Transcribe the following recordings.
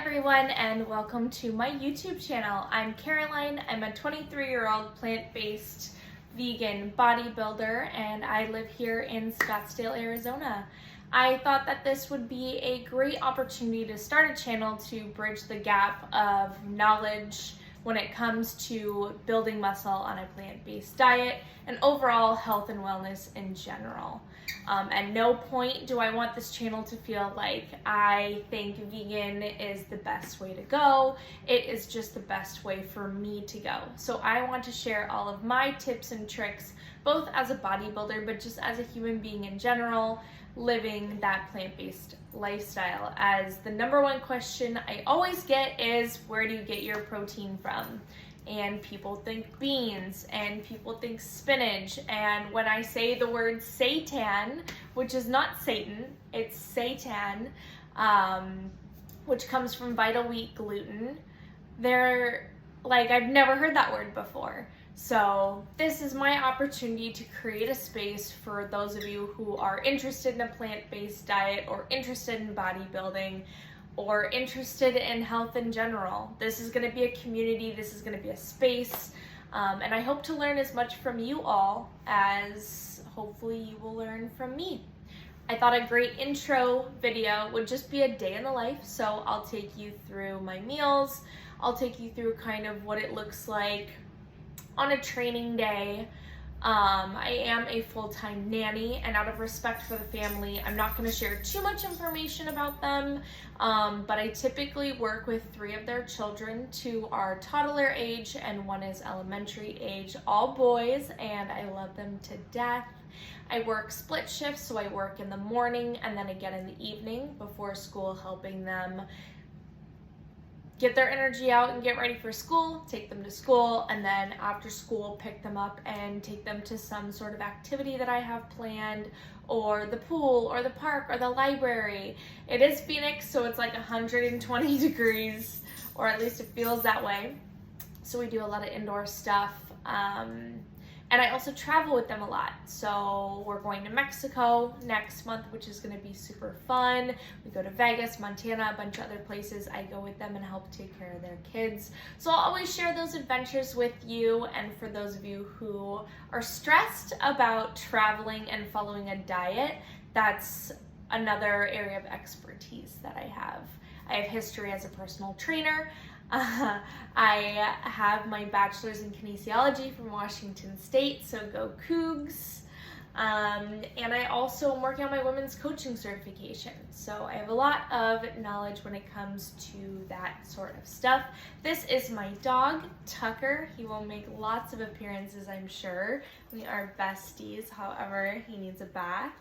everyone, and welcome to my YouTube channel. I'm Caroline. I'm a 23-year-old plant-based vegan bodybuilder, and I live here in Scottsdale, Arizona. I thought that this would be a great opportunity to start a channel to bridge the gap of knowledge when it comes to building muscle on a plant-based diet and overall health and wellness in general. At no point do I want this channel to feel like I think vegan is the best way to go. It is just the best way for me to go. So I want to share all of my tips and tricks, both as a bodybuilder, but just as a human being in general, living that plant-based lifestyle. As the number one question I always get is, where do you get your protein from? And people think beans, and people think spinach, and when I say the word seitan, which is not Satan, it's seitan, which comes from vital wheat gluten, they're like, I've never heard that word before. So this is my opportunity to create a space for those of you who are interested in a plant-based diet or interested in bodybuilding or interested in health in general. This is going to be a community, this is going to be a space, and I hope to learn as much from you all as hopefully you will learn from me. I thought a great intro video would just be a day in the life, so I'll take you through my meals, I'll take you through kind of what it looks like on a training day. I am a full-time nanny, and out of respect for the family, I'm not going to share too much information about them, but I typically work with 3 of their children. 2 are toddler age and 1 is elementary age, all boys, and I love them to death. I work split shifts, so I work in the morning and then again in the evening before school, helping them get their energy out and get ready for school, take them to school, and then after school pick them up and take them to some sort of activity that I have planned, or the pool or the park or the library. It is Phoenix, so it's like 120 degrees, or at least it feels that way. So we do a lot of indoor stuff. And I also travel with them a lot. So we're going to Mexico next month, which is going to be super fun. We go to Vegas, Montana, a bunch of other places. I go with them and help take care of their kids. So I'll always share those adventures with you. And for those of you who are stressed about traveling and following a diet, that's another area of expertise that I have. I have history as a personal trainer. I have my bachelor's in kinesiology from Washington State, so go Cougs. And I also am working on my women's coaching certification. So I have a lot of knowledge when it comes to that sort of stuff. This is my dog, Tucker. He will make lots of appearances, I'm sure. We are besties, however, he needs a bath.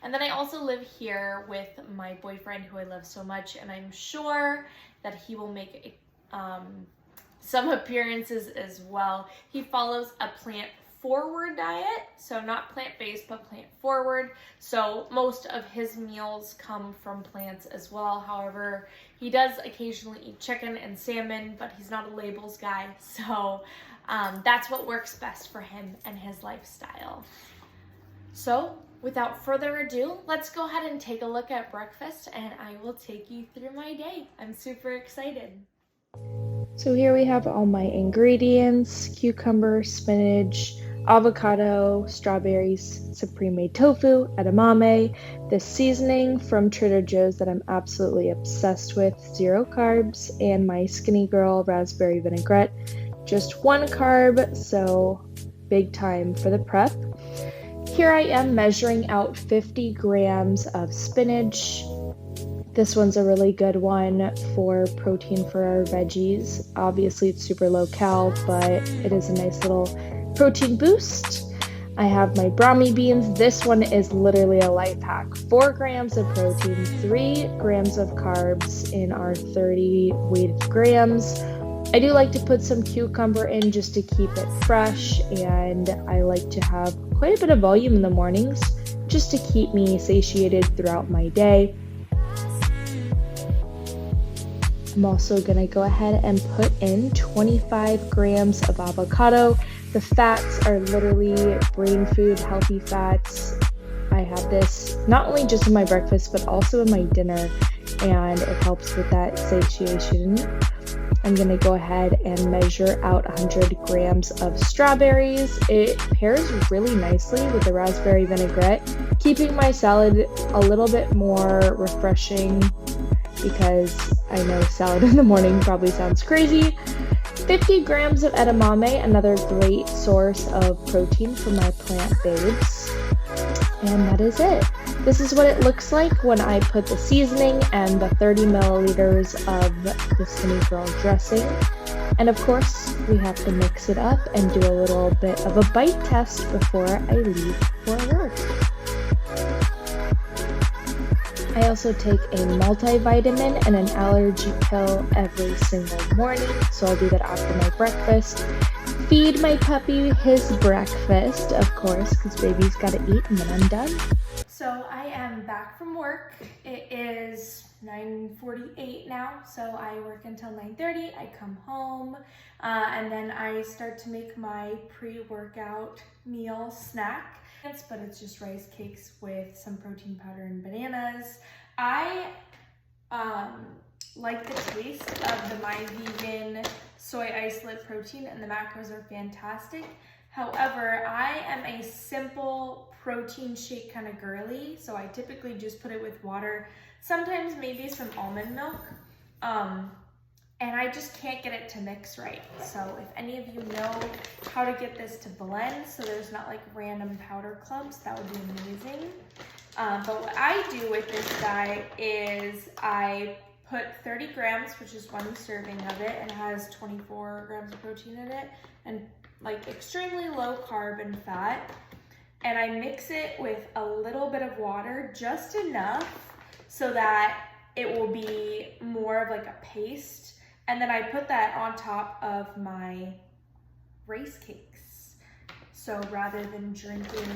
And then I also live here with my boyfriend, who I love so much, and I'm sure that he will make some appearances as well. He follows a plant-forward diet, so not plant-based, but plant-forward. So most of his meals come from plants as well. However, he does occasionally eat chicken and salmon, but he's not a labels guy. So that's what works best for him and his lifestyle. So without further ado, let's go ahead and take a look at breakfast, and I will take you through my day. I'm super excited. So here we have all my ingredients: cucumber, spinach, avocado, strawberries, supreme tofu, edamame, this seasoning from Trader Joe's that I'm absolutely obsessed with, 0 carbs, and my Skinny Girl raspberry vinaigrette, just 1 carb, so big time for the prep. Here I am measuring out 50 grams of spinach. This one's a really good one for protein for our veggies. Obviously it's super low cal, but it is a nice little protein boost. I have my brahmi beans. This one is literally a life hack. 4 grams of protein, 3 grams of carbs in our 30 weighted grams. I do like to put some cucumber in just to keep it fresh, and I like to have quite a bit of volume in the mornings just to keep me satiated throughout my day. I'm also going to go ahead and put in 25 grams of avocado. The fats are literally brain food, healthy fats. I have this not only just in my breakfast, but also in my dinner. and it helps with that satiation. I'm gonna go ahead and measure out 100 grams of strawberries. It pairs really nicely with the raspberry vinaigrette, keeping my salad a little bit more refreshing because I know salad in the morning probably sounds crazy. 50 grams of edamame, another great source of protein for my plant babes. And that is it. This is what it looks like when I put the seasoning and the 30 milliliters of the Skinny Girl dressing. And of course, we have to mix it up and do a little bit of a bite test before I leave for work. I also take a multivitamin and an allergy pill every single morning, so I'll do that after my breakfast. Feed my puppy his breakfast, of course, because baby's gotta eat, and then I'm done. So I am back from work. It is 9:48 now, so I work until 9:30. I come home, and then I start to make my pre-workout meal snack. But it's just rice cakes with some protein powder and bananas. I like the taste of the My Vegan soy isolate protein, and the macros are fantastic. However, I am a simple protein shake kind of girly, so I typically just put it with water, sometimes maybe some almond milk, and I just can't get it to mix right. So if any of you know how to get this to blend so there's not like random powder clumps, that would be amazing. But what I do with this guy is I put 30 grams, which is one serving of it, and it has 24 grams of protein in it, and like extremely low carb and fat. And I mix it with a little bit of water, just enough so that it will be more of like a paste. And then I put that on top of my rice cakes. So rather than drinking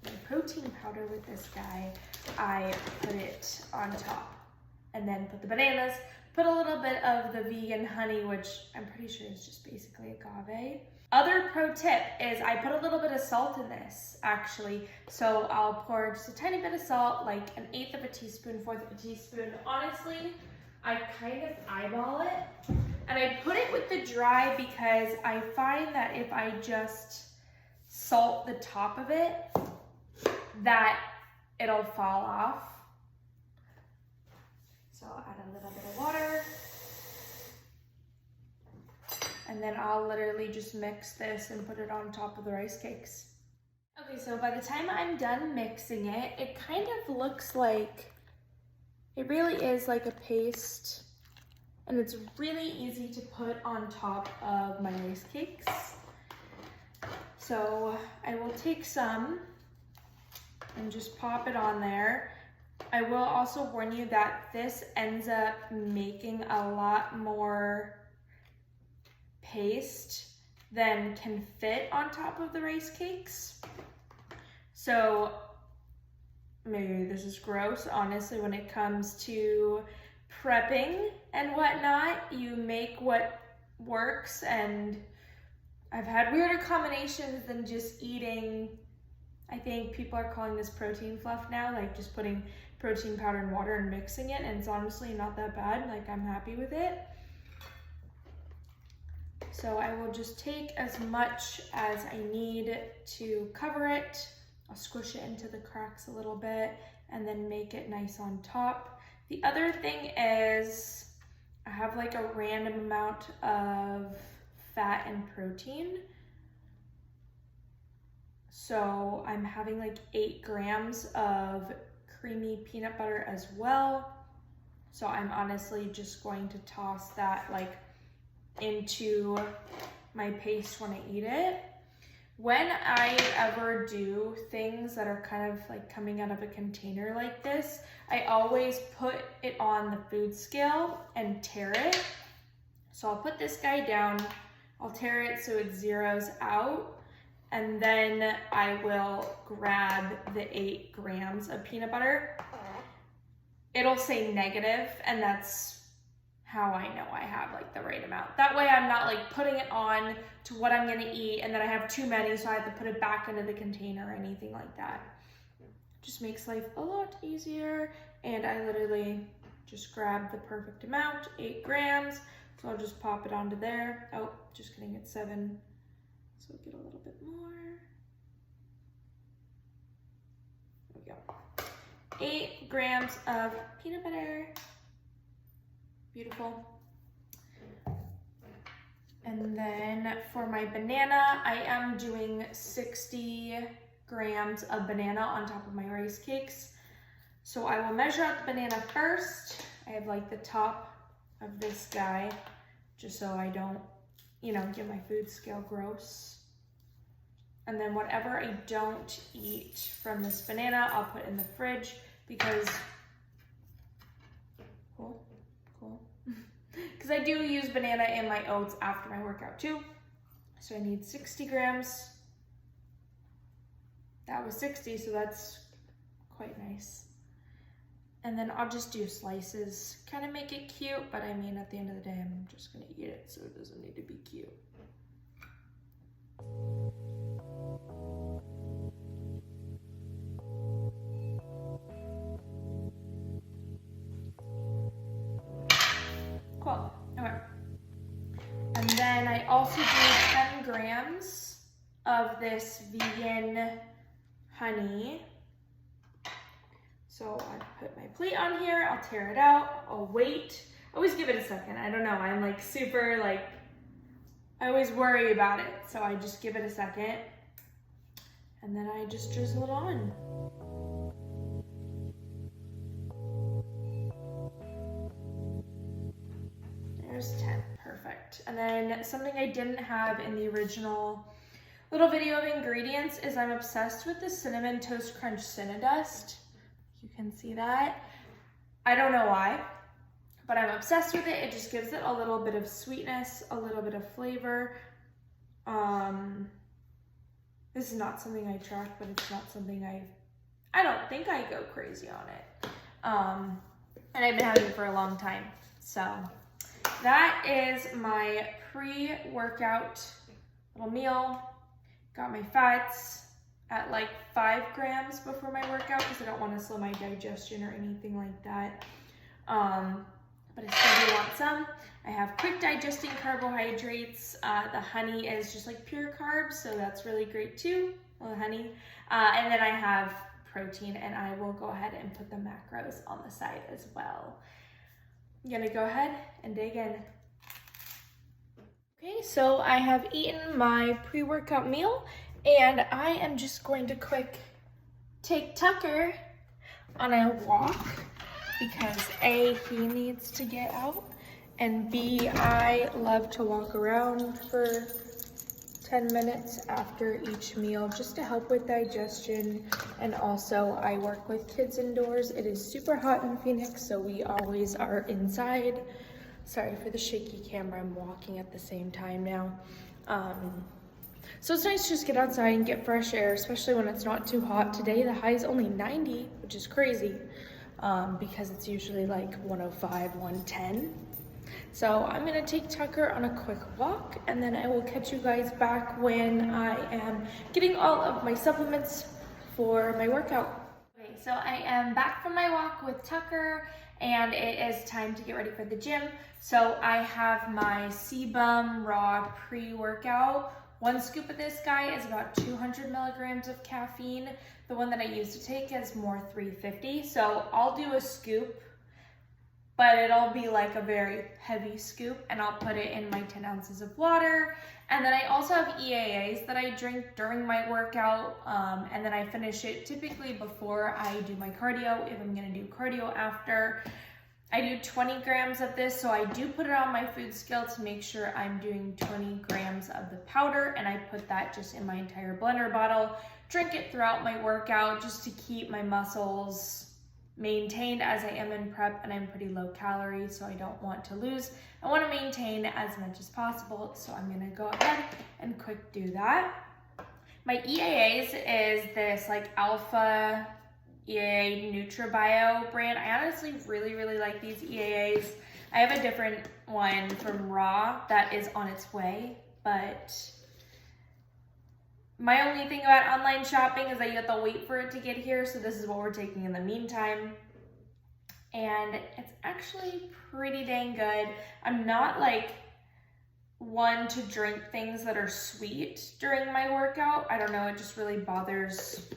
the protein powder with this guy, I put it on top. And then put the bananas, put a little bit of the vegan honey, which I'm pretty sure is just basically agave. Other pro tip is I put a little bit of salt in this, actually. So I'll pour just a tiny bit of salt, like 1/8 of a teaspoon, 1/4 of a teaspoon. Honestly, I kind of eyeball it. And I put it with the dry because I find that if I just salt the top of it, that it'll fall off. So I'll add a little bit of water. And then I'll literally just mix this and put it on top of the rice cakes. Okay, so by the time I'm done mixing it, it kind of looks like, it really is like a paste, and it's really easy to put on top of my rice cakes. So I will take some and just pop it on there. I will also warn you that this ends up making a lot more paste than can fit on top of the rice cakes. So maybe this is gross, honestly, when it comes to prepping and whatnot, you make what works, and I've had weirder combinations than just eating, I think people are calling this protein fluff now, like just putting protein powder and water and mixing it, and it's honestly not that bad. Like, I'm happy with it. So I will just take as much as I need to cover it. I'll squish it into the cracks a little bit and then make it nice on top. The other thing is I have like a random amount of fat and protein. So I'm having like 8 grams of creamy peanut butter as well. So I'm honestly just going to toss that like into my paste when I eat it. When I ever do things that are kind of like coming out of a container like this, I always put it on the food scale and tare it. So I'll put this guy down, I'll tare it so it zeroes out, and then I will grab the 8 grams of peanut butter. It'll say negative, and that's how I know I have like the right amount. That way I'm not like putting it on to what I'm gonna eat and then I have too many, so I have to put it back into the container or anything like that. Just makes life a lot easier, and I literally just grab the perfect amount, 8 grams. So I'll just pop it onto there. Oh, just kidding, it's 7. So we'll get a little bit more. There we go. 8 grams of peanut butter. Beautiful. And then for my banana, I am doing 60 grams of banana on top of my rice cakes. So I will measure out the banana first. I have like the top of this guy, just so I don't, you know, get my food scale gross. And then whatever I don't eat from this banana, I'll put in the fridge because, cool. Because I do use banana in my oats after my workout too. So I need 60 grams. That was 60, so that's quite nice. And then I'll just do slices, kind of make it cute, but I mean, at the end of the day, I'm just gonna eat it, so it doesn't need to be cute. Cool, okay. And then I also do 10 grams of this vegan honey. So I put my plate on here, I'll tear it out, I'll wait. Always give it a second, I don't know, I'm like super like, I always worry about it. So I just give it a second and then I just drizzle it on. There's 10, perfect. And then something I didn't have in the original little video of ingredients is I'm obsessed with the Cinnamon Toast Crunch Cinnadust. You can see that. I don't know why, but I'm obsessed with it. It just gives it a little bit of sweetness, a little bit of flavor. This is not something I track, but it's not something I don't think I go crazy on it. And I've been having it for a long time. So that is my pre-workout little meal. Got my fats at like 5 grams before my workout because I don't want to slow my digestion or anything like that. But I still do want some. I have quick digesting carbohydrates. The honey is just like pure carbs, so that's really great too, the honey. And then I have protein, and I will go ahead and put the macros on the side as well. I'm gonna go ahead and dig in. Okay, so I have eaten my pre-workout meal, and I am just going to quick take Tucker on a walk because A, he needs to get out, and B, I love to walk around for 10 minutes after each meal just to help with digestion. And also I work with kids indoors. It is super hot in Phoenix, so we always are inside. Sorry for the shaky camera, I'm walking at the same time now. So it's nice to just get outside and get fresh air, especially when it's not too hot. Today the high is only 90, which is crazy, because it's usually like 105, 110. So I'm gonna take Tucker on a quick walk, and then I will catch you guys back when I am getting all of my supplements for my workout. Okay, so I am back from my walk with Tucker, and it is time to get ready for the gym. So I have my Sebum Raw pre-workout. 1 scoop of this guy is about 200 milligrams of caffeine. The one that I used to take is more 350. So I'll do a scoop, but it'll be like a very heavy scoop, and I'll put it in my 10 ounces of water. And then I also have EAAs that I drink during my workout, and then I finish it typically before I do my cardio, if I'm gonna do cardio after. I do 20 grams of this, so I do put it on my food scale to make sure I'm doing 20 grams of the powder, and I put that just in my entire blender bottle. Drink it throughout my workout just to keep my muscles maintained as I am in prep, and I'm pretty low calorie, so I don't want to lose. I want to maintain as much as possible, so I'm gonna go ahead and quick do that. My EAAs is this like Alpha EAA NutraBio brand. I honestly really like these EAAs. I have a different one from Raw that is on its way, but my only thing about online shopping is that you have to wait for it to get here, so this is what we're taking in the meantime. and it's actually pretty dang good. I'm not like one to drink things that are sweet during my workout. I don't know, it just really bothers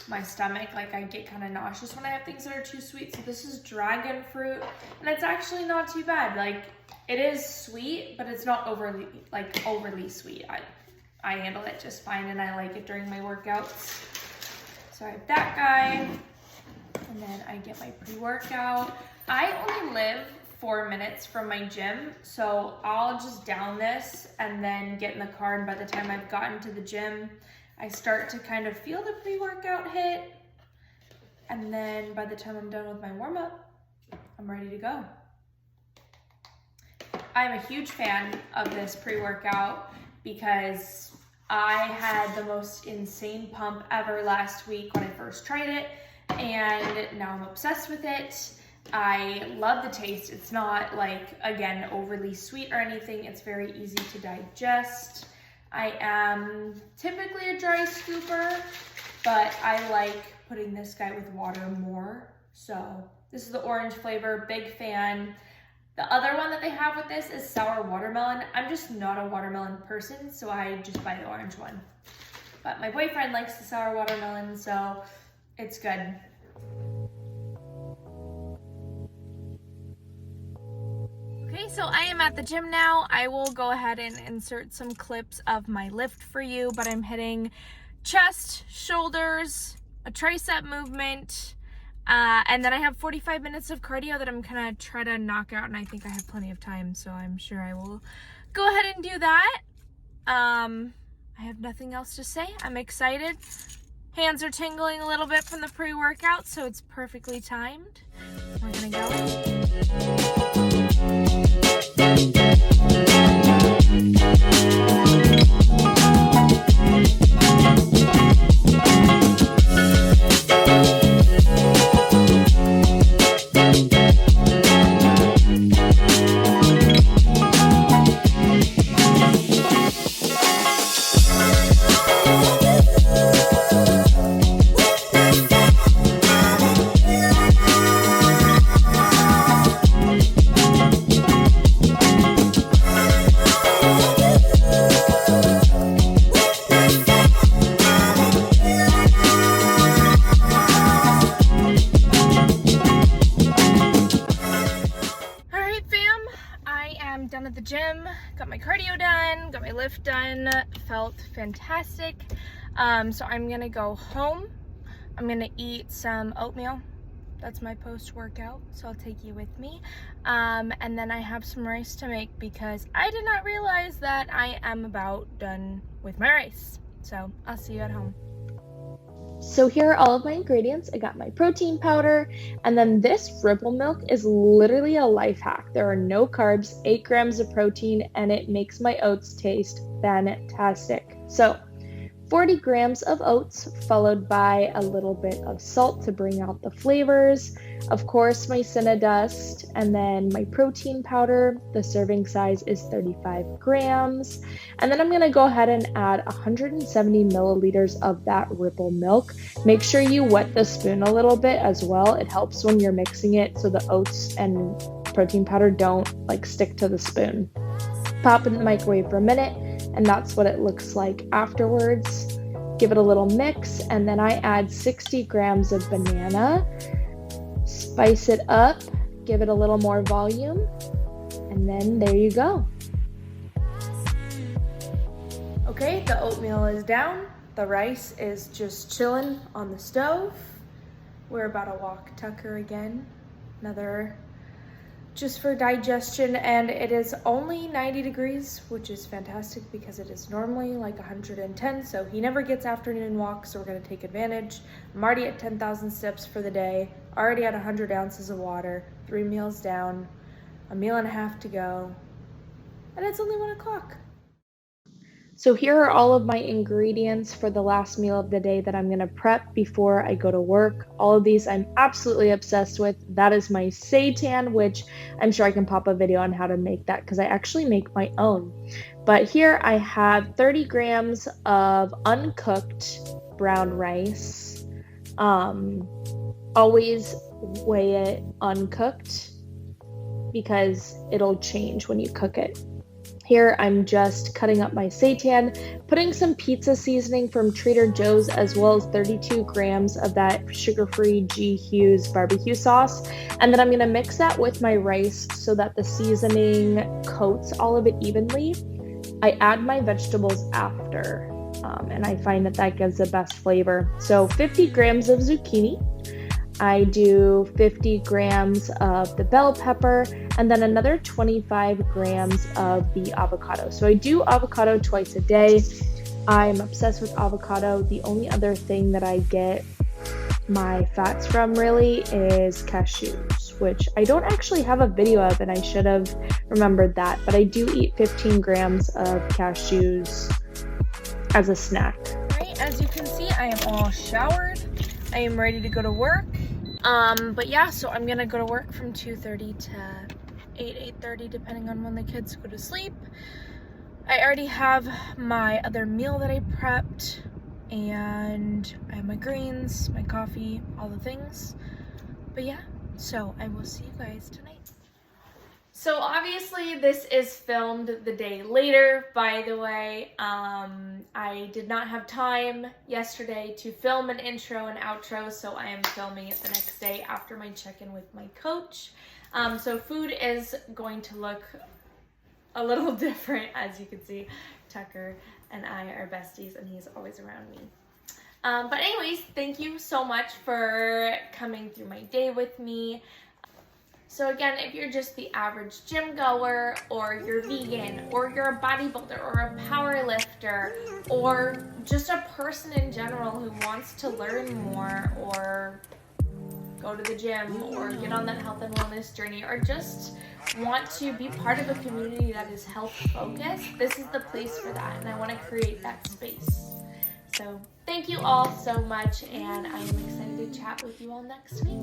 my stomach. Like, I get kind of nauseous when I have things that are too sweet. So this is dragon fruit, and it's actually not too bad. Like, it is sweet, but it's not overly sweet. I handle it just fine, and I like it during my workouts. So I have that guy, and then I get my pre-workout. I only live 4 minutes from my gym, so I'll just down this and then get in the car, and by the time I've gotten to the gym, I start to kind of feel the pre-workout hit, and then by the time I'm done with my warm-up, I'm ready to go. I'm a huge fan of this pre-workout because I had the most insane pump ever last week when I first tried it, and now I'm obsessed with it. I love the taste. It's not, like, again, overly sweet or anything. It's very easy to digest. I am typically a dry scooper, but I like putting this guy with water more. So this is the orange flavor, big fan. The other one that they have with this is sour watermelon. I'm just not a watermelon person, so I just buy the orange one. But my boyfriend likes the sour watermelon, so it's good. Okay, so I am at the gym now. I will go ahead and insert some clips of my lift for you, but I'm hitting chest, shoulders, a tricep movement, and then I have 45 minutes of cardio that I'm gonna try to knock out, and I think I have plenty of time, so I'm sure I will go ahead and do that. I have nothing else to say. I'm excited. Hands are tingling a little bit from the pre-workout, so it's perfectly timed. We're gonna go. Done at the gym, got my cardio done, got my lift done, felt fantastic. So I'm gonna go home. I'm gonna eat some oatmeal. That's my post-workout, so I'll take you with me. And then I have some rice to make because I did not realize that I am about done with my rice. So I'll see you at home. So here are all of my ingredients. I got my protein powder, and then this Ripple milk is literally a life hack. There are no carbs, 8 grams of protein, and it makes my oats taste fantastic. So 40 grams of oats, followed by a little bit of salt to bring out the flavors. Of course, my Seitan dust, and then my protein powder. The serving size is 35 grams. And then I'm gonna go ahead and add 170 milliliters of that Ripple milk. Make sure you wet the spoon a little bit as well. It helps when you're mixing it so the oats and protein powder don't like stick to the spoon. Pop in the microwave for a minute, and that's what it looks like afterwards. Give it a little mix, and then I add 60 grams of banana. Spice it up, give it a little more volume, and then there you go. Okay, the oatmeal is down. The rice is just chilling on the stove. We're about to walk Tucker again. Another just for digestion, and it is only 90 degrees, which is fantastic because it is normally like 110, so he never gets afternoon walks, so we're gonna take advantage. I'm already at 10,000 steps for the day, already at 100 ounces of water, 3 meals down, a meal and a half to go, and it's only 1 o'clock. So here are all of my ingredients for the last meal of the day that I'm gonna prep before I go to work. All of these I'm absolutely obsessed with. That is my Seitan, which I'm sure I can pop a video on how to make that because I actually make my own. But here I have 30 grams of uncooked brown rice. Always weigh it uncooked because it'll change when you cook it. Here I'm just cutting up my seitan, putting some pizza seasoning from Trader Joe's as well as 32 grams of that sugar-free G. Hughes barbecue sauce. And then I'm gonna mix that with my rice so that the seasoning coats all of it evenly. I add my vegetables after, and I find that that gives the best flavor. So 50 grams of zucchini. I do 50 grams of the bell pepper and then another 25 grams of the avocado. So I do avocado twice a day. I'm obsessed with avocado. The only other thing that I get my fats from really is cashews, which I don't actually have a video of, and I should have remembered that, but I do eat 15 grams of cashews as a snack. Right, as you can see, I am all showered. I am ready to go to work. But yeah, so I'm gonna go to work from 2:30 to 8:30, depending on when the kids go to sleep. I already have my other meal that I prepped, and I have my greens, my coffee, all the things. But yeah, so I will see you guys tonight. So obviously this is filmed the day later, by the way. I did not have time yesterday to film an intro and outro, so I am filming it the next day after my check-in with my coach. So food is going to look a little different. As you can see, Tucker and I are besties and he's always around me. But anyways, thank you so much for coming through my day with me. So again, if you're just the average gym goer, or you're vegan, or you're a bodybuilder, or a power lifter, or just a person in general who wants to learn more, or go to the gym, or get on that health and wellness journey, or just want to be part of a community that is health focused, this is the place for that, and I want to create that space. So thank you all so much, and I am excited to chat with you all next week.